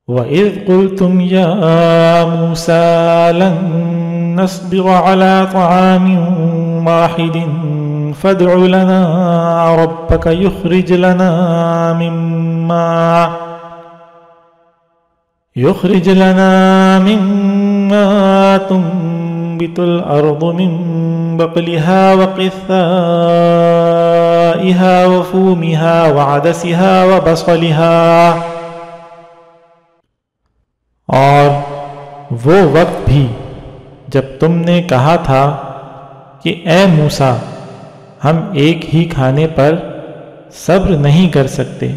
وَإِذْ قُلْتُمْ يَا مُوسَىٰ لَن نَّصْبِرَ عَلَىٰ طَعَامٍ وَاحِدٍ فَادْعُ لَنَا رَبَّكَ يُخْرِجْ لَنَا مِمَّا تُنبِتُ الْأَرْضُ مِن بَقْلِهَا وَقِثَّائِهَا وَفُومِهَا وَعَدَسِهَا وَبَصَلِهَا۔ اور وہ وقت بھی جب تم نے کہا تھا کہ اے موسیٰ ہم ایک ہی کھانے پر صبر نہیں کر سکتے،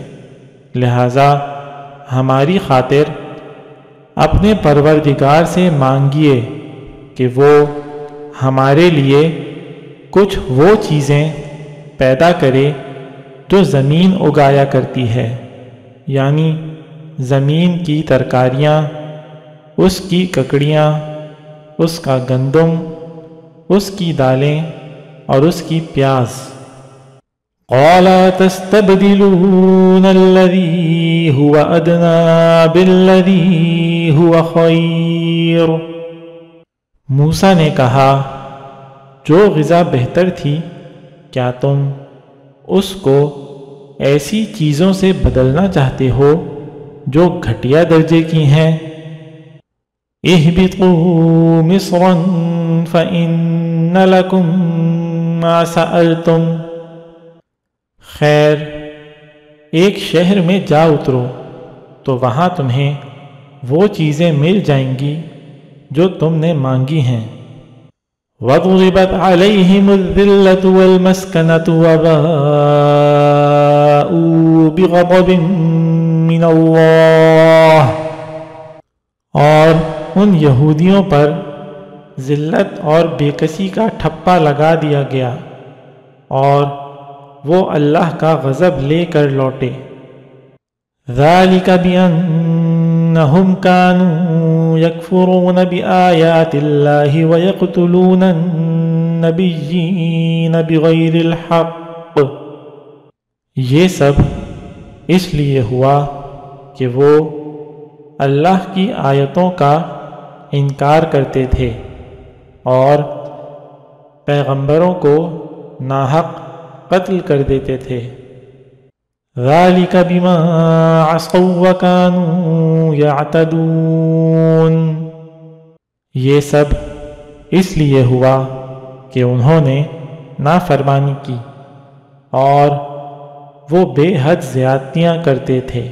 لہذا ہماری خاطر اپنے پروردگار سے مانگیے کہ وہ ہمارے لیے کچھ وہ چیزیں پیدا کرے جو زمین اگایا کرتی ہے، یعنی زمین کی ترکاریاں، اس کی ککڑیاں، اس کا گندم، اس کی دالیں اور اس کی پیاز۔ قَالَ تَسْتَبْدِلُونَ الَّذِي هُوَ أَدْنَىٰ بِالَّذِي هُوَ خَيْرٌ۔ موسیٰ نے کہا جو غذا بہتر تھی کیا تم اس کو ایسی چیزوں سے بدلنا چاہتے ہو جو گھٹیا درجے کی ہیں؟ اهبطوا مصرا فإن لكم ما سألتم۔ خیر ایک شہر میں جا اترو تو وہاں تمہیں وہ چیزیں مل جائیں گی جو تم نے مانگی ہیں۔ وَضُرِبَتْ عَلَيْهِمُ الذِّلَّةُ وَالْمَسْكَنَةُ وَبَاءُوا بِغَضَبٍ مِّنَ اللَّهِ۔ اور ان یہودیوں پر ذلت اور بے کسی کا ٹھپا لگا دیا گیا اور وہ اللہ کا غضب لے کر لوٹے۔ ذَلِكَ بِأَنَّهُمْ كَانُوا يَكْفُرُونَ بِآيَاتِ اللَّهِ وَيَقْتُلُونَ النَّبِيِّينَ بِغَيْرِ الْحَقِّ۔ یہ سب اس لیے ہوا کہ وہ اللہ کی آیتوں کا انکار کرتے تھے اور پیغمبروں کو ناحق قتل کر دیتے تھے۔ ذَلِكَ بِمَا عَصَوْا وَكَانُوا يَعْتَدُونَ۔ یہ سب اس لیے ہوا کہ انہوں نے نافرمانی کی اور وہ بے حد زیادتیاں کرتے تھے۔